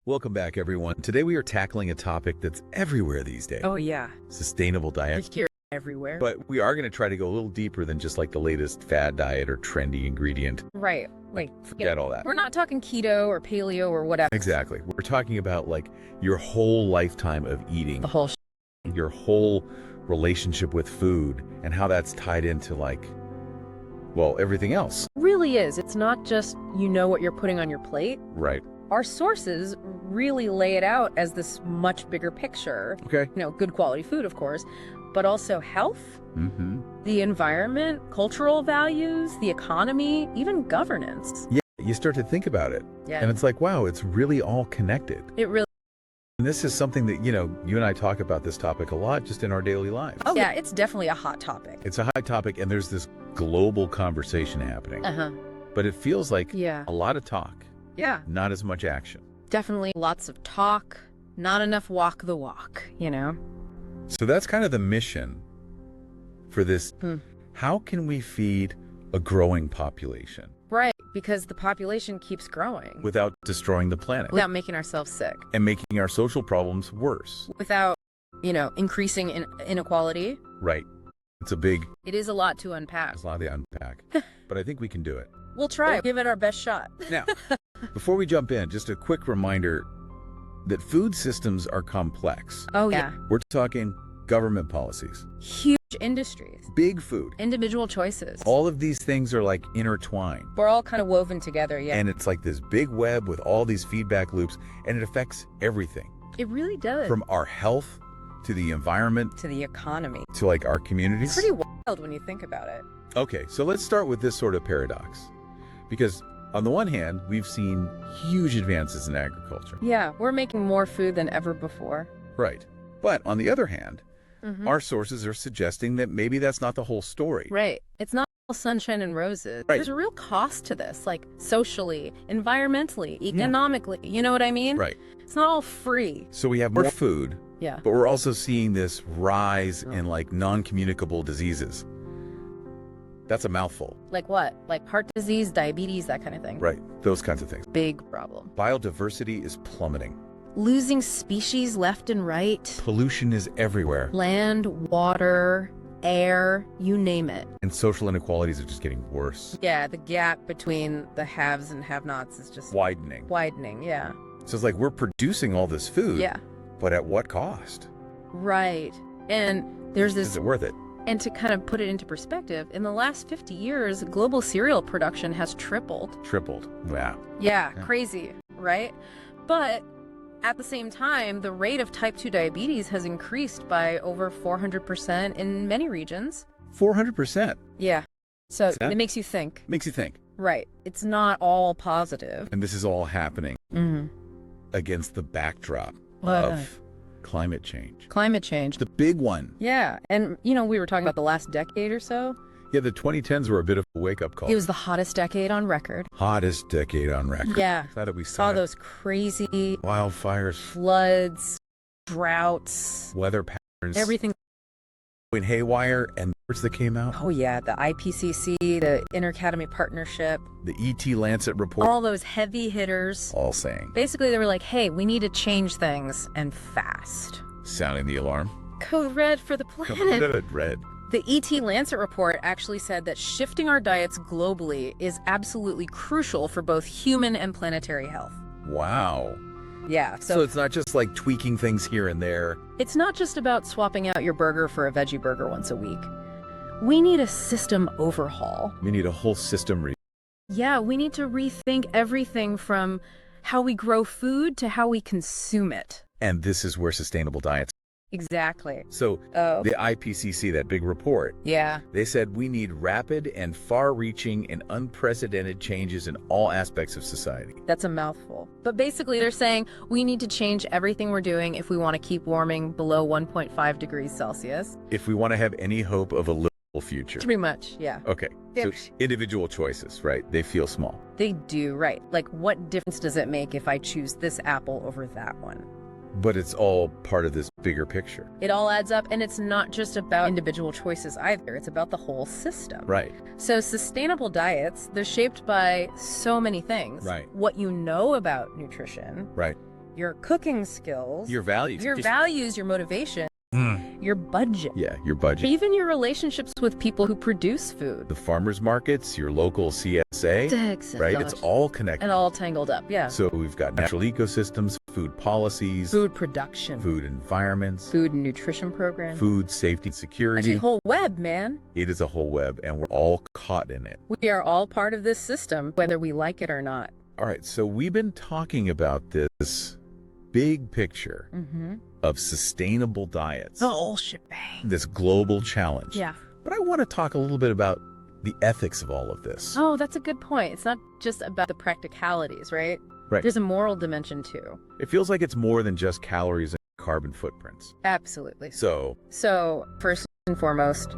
Welcome back, everyone. Today we are tackling a topic that's everywhere these days. Oh, yeah. Sustainable diet. Here, everywhere. But we are going to try to go a little deeper than just like the latest fad diet or trendy ingredient. Right. Like, Forget all that. We're not talking keto or paleo or whatever. Exactly. We're talking about like your whole lifetime of eating, The whole your whole relationship with food, and how that's tied into like, well, everything else. really is. It's not just you know what you're putting on your plate. Right. Our sources really lay it out as this much bigger picture. Okay. Good quality food, of course, but also health, Mm-hmm. the environment, cultural values, the economy, even governance. Yeah, you start to think about it. Yeah. And it's like, wow, it's really all connected. It really. And this is something that, you and I talk about this topic a lot just in our daily lives. Oh, yeah. It's definitely a hot topic. It's a high topic, and there's this global conversation happening. Uh-huh. But it feels like Yeah. a lot of talk, Yeah. not as much action. Definitely lots of talk, not enough walk the walk. So that's kind of the mission for this. Hmm. How can we feed a growing population Right, because the population keeps growing without destroying the planet without making ourselves sick, and making our social problems worse? without, increasing inequality. Right. It's a big, It is a lot to unpack. there's a lot to unpack, but I think we can do it. We'll try. We'll give it our best shot. Now, before we jump in, just a quick reminder that food systems are complex. Oh, yeah. We're talking government policies, Huge industries, big food. individual choices. All of these things are like intertwined. We're all kind of woven together, yeah. And it's like this big web with all these feedback loops, and it affects everything It really does. from our health to the environment to the economy. to like our communities. Pretty wild when you think about it. Okay, so let's start with this sort of paradox. Because on the one hand, we've seen huge advances in agriculture. Yeah, we're making more food than ever before. Right. But on the other hand, Mhm. our sources are suggesting that maybe that's not the whole story. Right. It's not all sunshine and roses. Right. There's a real cost to this, like socially, environmentally, economically. You know what I mean? Right. It's not all free. So we have more food, Yeah. but we're also seeing this rise in like non-communicable diseases. That's a mouthful. Like what? Like heart disease, diabetes, that kind of thing. Right. Those kinds of things. Big problem. Biodiversity is plummeting. Losing species left and right. Pollution is everywhere. Land, water, air, you name it. And social inequalities are just getting worse. Yeah, the gap between the haves and have-nots is just Widening. widening. Yeah. So it's like we're producing all this food, Yeah. but at what cost? Right. And there's Is this, it worth it? and to kind of put it into perspective, in the last 50 years, global cereal production has tripled. Tripled. Wow. Yeah, Yeah. crazy, right? But at the same time, the rate of type 2 diabetes has increased by over 400% in many regions. 400%. Yeah. So that- it makes you think. Makes you think. Right. It's not all positive. And this is all happening Mm-hmm. against the backdrop What? of climate change. Climate change. The big one. Yeah. And, we were talking about the last decade or so. Yeah, the 2010s were a bit of a wake-up call. It was the hottest decade on record. Hottest decade on record. Yeah. Glad that we Saw saw those crazy wildfires, floods, droughts, weather patterns, everything. went haywire, and the words that came out. Oh, yeah. The IPCC, the Inter-Academy Partnership, The ET Lancet report, all those heavy hitters. all saying, Basically, they were like, hey, we need to change things and fast. sounding the alarm. Code red for the planet. Red. The ET Lancet report actually said that shifting our diets globally is absolutely crucial for both human and planetary health. Wow. Yeah, So it's not just like tweaking things here and there. it's not just about swapping out your burger for a veggie burger once a week. We need a system overhaul. We need a whole system Yeah, we need to rethink everything from how we grow food to how we consume it. and this is where sustainable diets. Exactly. So Oh. the IPCC, that big report, Yeah. they said we need rapid and far-reaching and unprecedented changes in all aspects of society. That's a mouthful. But basically, they're saying we need to change everything we're doing if we want to keep warming below 1.5 degrees Celsius. If we want to have any hope of a livable future. Pretty much, yeah. Okay, so individual choices, right? They feel small. They do, right. Like, what difference does it make if I choose this apple over that one? But it's all part of this bigger picture. It all adds up, and it's not just about individual choices either. It's about the whole system. Right. So sustainable diets, they're shaped by so many things. Right. What you know about nutrition, Right. your cooking skills, Your values. your motivation, your budget. Yeah, your budget. Even your relationships with people who produce food. The farmers markets, your local CSA, right? It's all connected. And all tangled up, yeah. So we've got natural ecosystems, food policies, Food production. food environments, Food and nutrition programs. food safety and It's security. a whole web, man. It is a whole web, and we're all caught in it. We are all part of this system, whether we like it or not. All right, so we've been talking about this big picture of sustainable diets, The whole shebang. this global challenge. Yeah. But I want to talk a little bit about the ethics of all of this. Oh, that's a good point. It's not just about the practicalities, right? Right. There's a moral dimension too. It feels like it's more than just calories and carbon footprints. Absolutely. So, First and foremost,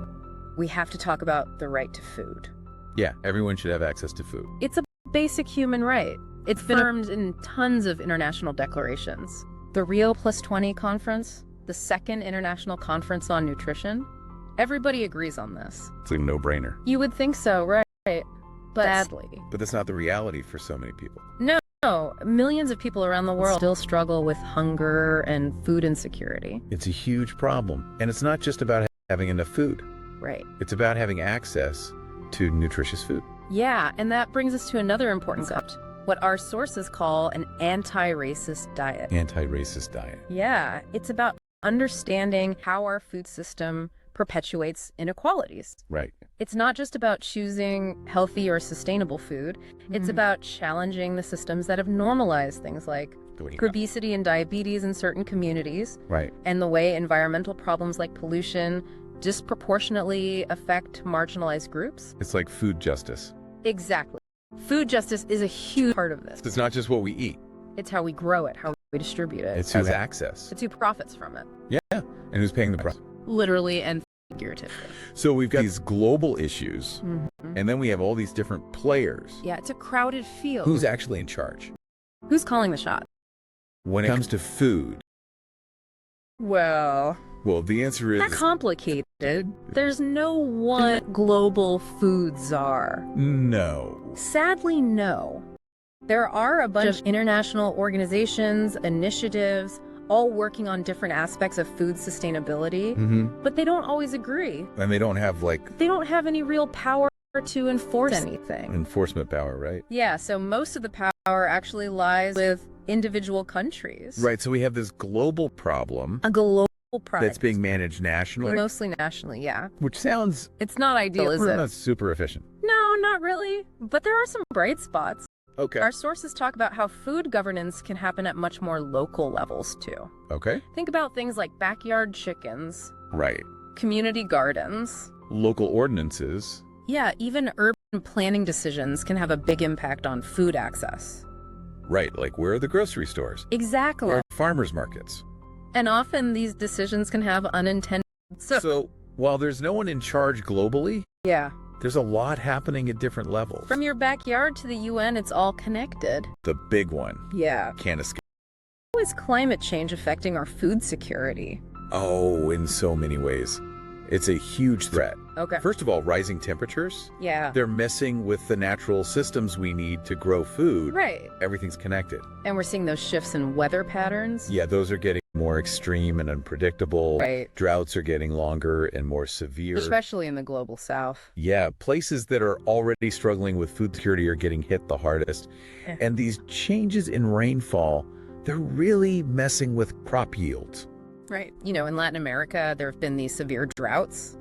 we have to talk about the right to food. yeah, everyone should have access to food. It's a basic human right. It's been affirmed in tons of international declarations. The Rio +20 conference, the second international conference on nutrition, everybody agrees on this. It's like a no-brainer. You would think so, right? But sadly, But that's not the reality for so many people. no. Millions of people around the world still struggle with hunger and food insecurity. It's a huge problem. And it's not just about having enough food. Right. It's about having access to nutritious food. Yeah, and that brings us to another important concept, what our sources call an anti-racist diet. Anti-racist diet. Yeah, it's about understanding how our food system perpetuates inequalities. Right. It's not just about choosing healthy or sustainable food. It's about challenging the systems that have normalized things like obesity and diabetes in certain communities, Right. and the way environmental problems like pollution disproportionately affect marginalized groups. It's like food justice. Exactly. Food justice is a huge part of this. It's not just what we eat. It's how we grow it, how we distribute it. It's who has access. It's who profits from it, Yeah. And who's paying the price. literally and figuratively. So we've got these global issues, and then we have all these different players. Yeah, it's a crowded field. Who's actually in charge? Who's calling the shot? When it comes to food, Well, the answer is complicated. There's no one global food czar. no. Sadly, no. There are a bunch of international organizations, initiatives, all working on different aspects of food sustainability, but they don't always agree. And they don't have They don't have any real power to enforce anything. enforcement power, right? Yeah, so most of the power actually lies with individual countries. Right. So we have this global problem A global project. that's being managed nationally, Mostly nationally, yeah. which sounds It's not ideal, is it? not super efficient. No, not really. But there are some bright spots. Okay. Our sources talk about how food governance can happen at much more local levels, too. Okay. Think about things like backyard chickens, Right. community gardens. Local ordinances. Yeah, even urban planning decisions can have a big impact on food access. Right. Like where are the grocery stores? Exactly. Or farmers markets? And often these decisions can have unintended... So while there's no one in charge globally, yeah. there's a lot happening at different levels. From your backyard to the UN, it's all connected. The big one. Yeah. Can't escape. How is climate change affecting our food security? Oh, in so many ways. It's a huge threat. Okay. First of all, rising temperatures. Yeah. They're messing with the natural systems we need to grow food. Right. Everything's connected. And we're seeing those shifts in weather patterns. Yeah, those are getting more extreme and unpredictable. Right. Droughts are getting longer and more severe. Especially in the global south. Yeah, places that are already struggling with food security are getting hit the hardest. Yeah. And these changes in rainfall, they're really messing with crop yields. Right. You know, in Latin America, there have been these severe droughts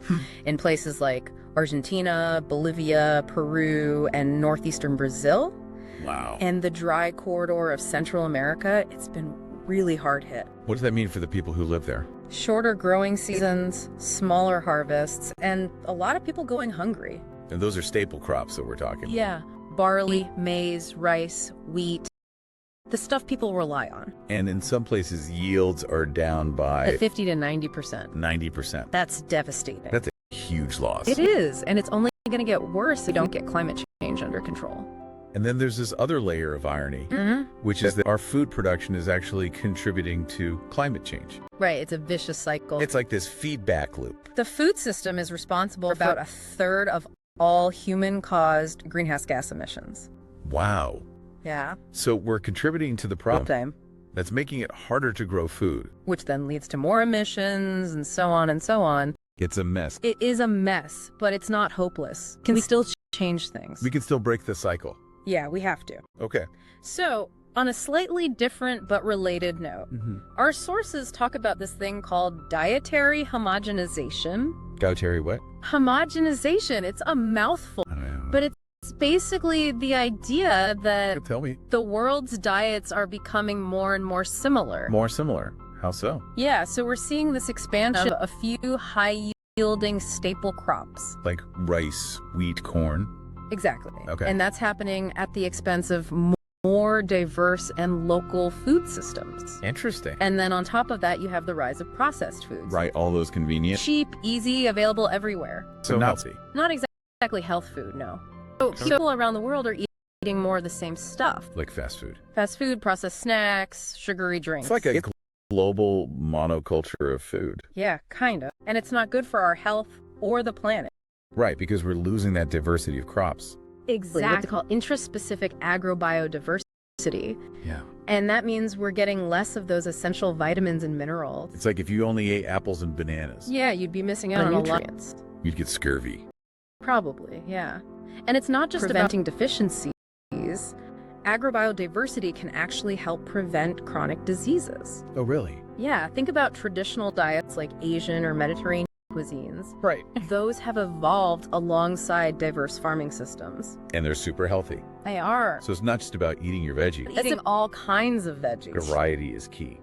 in places like Argentina, Bolivia, Peru, and northeastern Brazil. Wow. And the dry corridor of Central America, it's been really hard hit. What does that mean for the people who live there? Shorter growing seasons, smaller harvests, and a lot of people going hungry. And those are staple crops that we're talking about. Yeah. Barley, maize, rice, wheat. The stuff people rely on. And in some places, yields are down by 50 to 90%. 90%. That's devastating. That's a huge loss. It is, and it's only going to get worse if we don't get climate change under control. And then there's this other layer of irony, which is that our food production is actually contributing to climate change. Right, it's a vicious cycle. It's like this feedback loop. The food system is responsible for about a third of all human-caused greenhouse gas emissions. Wow. Yeah. So we're contributing to the problem. That's making it harder to grow food. which then leads to more emissions and so on and so on. It's a mess. It is a mess, but it's not hopeless. Can we still change things? We can still break the cycle. Yeah, we have to. Okay. So, on a slightly different but related note, our sources talk about this thing called dietary homogenization. Dietary what? Homogenization, it's a mouthful, I don't know. but it's basically the idea that Tell me. the world's diets are becoming more and more similar. More similar. How so? Yeah, so we're seeing this expansion of a few high-yielding staple crops. Like rice, wheat, corn. Exactly. Okay. And that's happening at the expense of more diverse and local food systems. Interesting. And then on top of that, you have the rise of processed foods. Right, all those convenient. Cheap, easy, available everywhere. So healthy. Not exactly health food, no. So people around the world are eating more of the same stuff. Like fast food. Fast food, processed snacks, sugary drinks. It's like a global monoculture of food. Yeah, kind of. And it's not good for our health or the planet. Right, because we're losing that diversity of crops. Exactly. What they call intraspecific agrobiodiversity. Yeah. And that means we're getting less of those essential vitamins and minerals. It's like if you only ate apples and bananas. Yeah, you'd be missing out on nutrients. You'd get scurvy. Probably, yeah. And it's not just preventing deficiencies. Agrobiodiversity can actually help prevent chronic diseases. Oh, really? Yeah, think about traditional diets like Asian or Mediterranean cuisines. Right. Those have evolved alongside diverse farming systems. And they're super healthy. They are. So it's not just about eating your veggies. Eating all kinds of veggies. Variety is key.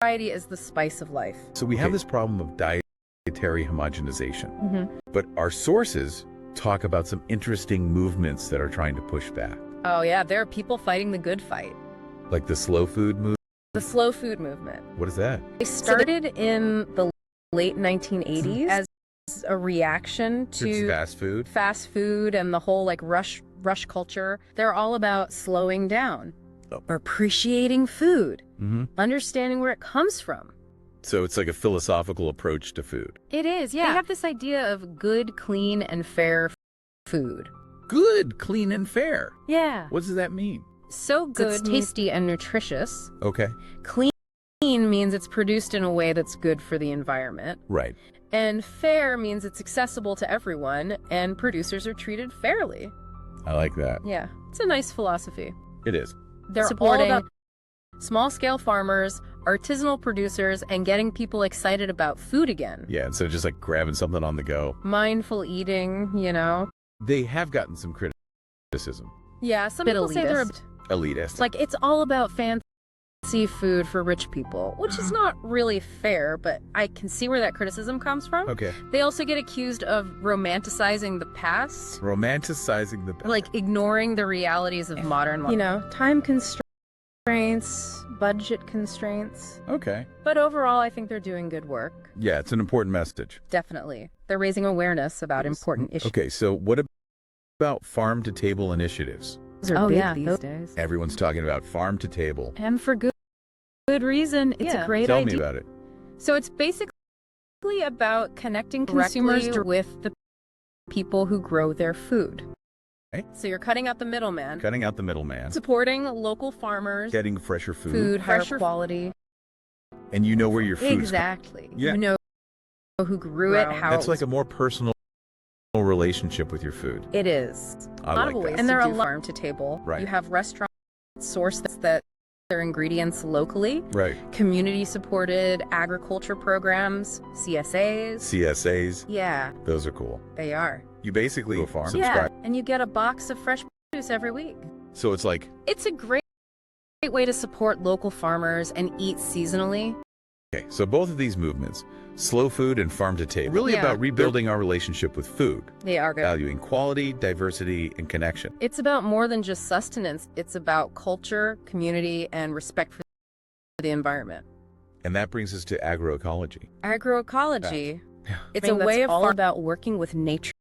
Variety is the spice of life. So we have this problem of dietary homogenization. But our sources talk about some interesting movements that are trying to push back. Oh yeah, there are people fighting the good fight. Like the slow food movement? The slow food movement. What is that? They started in the late 1980s as a reaction to fast food and the whole like rush culture. They're all about slowing down, appreciating food, understanding where it comes from. So it's like a philosophical approach to food. It is, yeah. They have this idea of good, clean, and fair food. Good, clean, and fair. Yeah. What does that mean? So good, it's tasty and nutritious. Okay. Clean means it's produced in a way that's good for the environment. Right. And fair means it's accessible to everyone and producers are treated fairly. I like that. Yeah. It's a nice philosophy. It is. They're supporting all about small-scale farmers, artisanal producers, and getting people excited about food again. Yeah, instead of just like grabbing something on the go. Mindful eating, you know. They have gotten some criticism. Yeah, some people say they're elitist. Like it's all about fancy food for rich people, which is not really fair, but I can see where that criticism comes from. Okay. They also get accused of romanticizing the past. Romanticizing the past. Like ignoring the realities of modern life. You know, time constraints, budget constraints. Okay. But overall, I think they're doing good work. Yeah, it's an important message. Definitely. They're raising awareness about important issues. Okay, so what about farm-to-table initiatives? Oh, yeah. These days. Everyone's talking about farm-to-table. And for good reason. It's a great idea. Tell me about it. So it's basically about connecting consumers with the people who grow their food. Okay. So you're cutting out the middleman. Cutting out the middleman. Supporting local farmers. Getting fresher food. Higher quality. And you know where your food's Exactly. Yeah. You know who grew it, how That's like a more personal relationship with your food. It is. I like that. And there are a farm to table. Right. You have restaurants source that their ingredients locally. Right. Community supported agriculture programs, CSAs. CSAs. Yeah. Those are cool. They are. You basically go farm. Yeah. And you get a box of fresh produce every week. So it's like it's a great way to support local farmers and eat seasonally. Okay, so both of these movements, slow food and farm to table, really about rebuilding our relationship with food. They are good. Valuing quality, diversity, and connection. It's about more than just sustenance. It's about culture, community, and respect for the environment. And that brings us to agroecology. Agroecology, Yeah. it's a way of all about working with nature.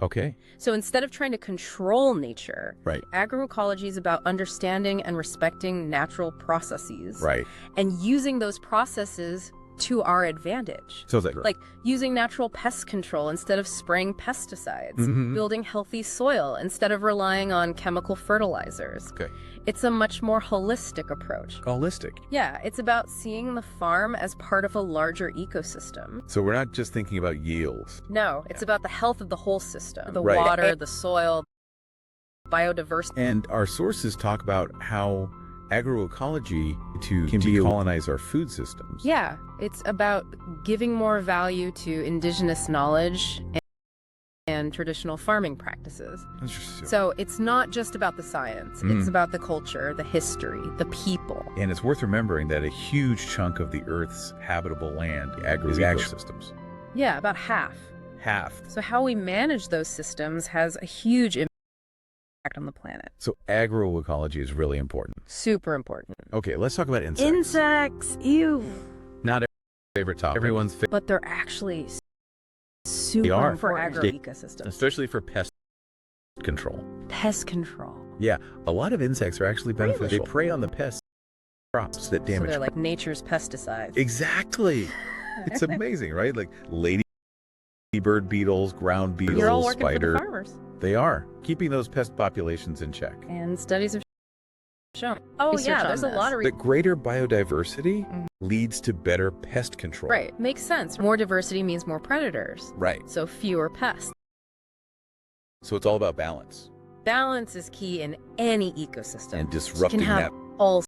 Okay. So instead of trying to control nature, Right. agroecology is about understanding and respecting natural processes. Right. And using those processes to our advantage. So that Like using natural pest control instead of spraying pesticides, building healthy soil instead of relying on chemical fertilizers. Okay. It's a much more holistic approach. Holistic. Yeah, it's about seeing the farm as part of a larger ecosystem. So we're not just thinking about yields. No, it's about the health of the whole system. The Right. water, the soil, biodiversity. And our sources talk about how agroecology can decolonize our food systems. Yeah, it's about giving more value to indigenous knowledge and traditional farming practices. Interesting. So it's not just about the science, it's about the culture, the history, the people. And it's worth remembering that a huge chunk of the Earth's habitable land is agroecosystems. Yeah, about half. Half. So how we manage those systems has a huge impact on the planet. So agroecology is really important. Super important. Okay, let's talk about insects. Insects, ew. Not everyone's favorite topic. Everyone's favorite. But they're actually super They are. for Important. agroecosystems. Especially for pest control. Pest control. Yeah, a lot of insects are actually beneficial. Really? They prey on the pest crops that So damage. they're like nature's pesticides. Exactly. It's amazing, right? Like ladybird beetles, ground beetles, You're all working spider. for the farmers. They are keeping those pest populations in check. And studies have shown. Oh Research yeah, on there's a this. lot of The greater biodiversity leads to better pest control. Right, makes sense. More diversity means more predators. Right. So fewer pests. So it's all about balance Balance is key in any ecosystem. and disrupting can have that. all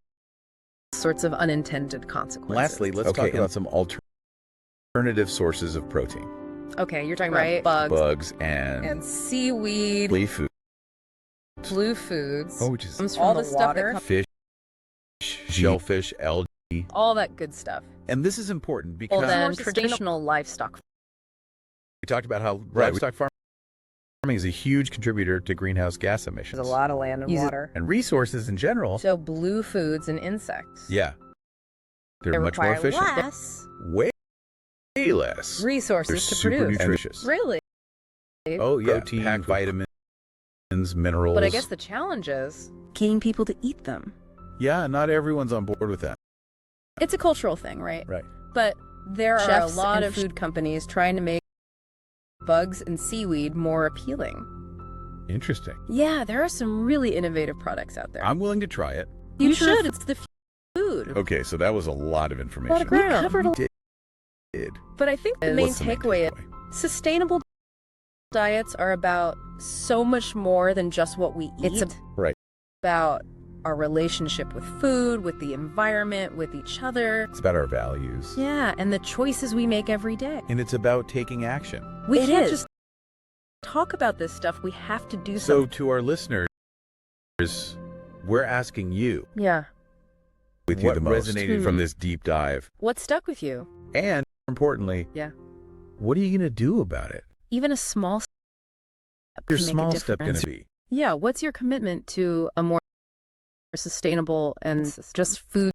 sorts of unintended consequences. Lastly, let's talk about some alternative sources of protein. Okay, you're talking Right. about bugs, Bugs and and seaweed, flea food. blue foods. Oh, which is comes from all the the stuff that water. comes, fish, shellfish, algae. all that good stuff. And this is important Well, because then more sustainable- traditional livestock. we talked about how livestock farming is a huge contributor to greenhouse gas emissions. There's a lot of land and Use it- water. And resources in general. So blue foods and insects. Yeah. They're They much more require efficient. less. Way less. Resources They're to super produce. nutritious. Really? Oh, yeah. Protein, Packed vitamins, minerals. But I guess the challenge is getting people to eat them. Yeah, not everyone's on board with that. It's a cultural thing, right? Right. But there are Chefs a lot and of food companies trying to make bugs and seaweed more appealing. Interesting. Yeah, there are some really innovative products out there. I'm willing to try it. You should. It's the food. Okay, so that was a lot of information. Lot of ground. covered a Did. But I think the main What's the main takeaway is takeaway? sustainable diets are about so much more than just what we eat. It's Right. about our relationship with food, with the environment, with each other. It's about our values. Yeah, and the choices we make every day. And it's about taking action. We It can't is. just talk about this stuff. We have to do So something. to our listeners, we're asking you, Yeah. with you the most, resonated Hmm. from this deep dive. What stuck with you? And more importantly, Yeah. what are you going to do about it? Even a small step Your can make a small step going difference. to be? Yeah, what's your commitment to a more sustainable and just food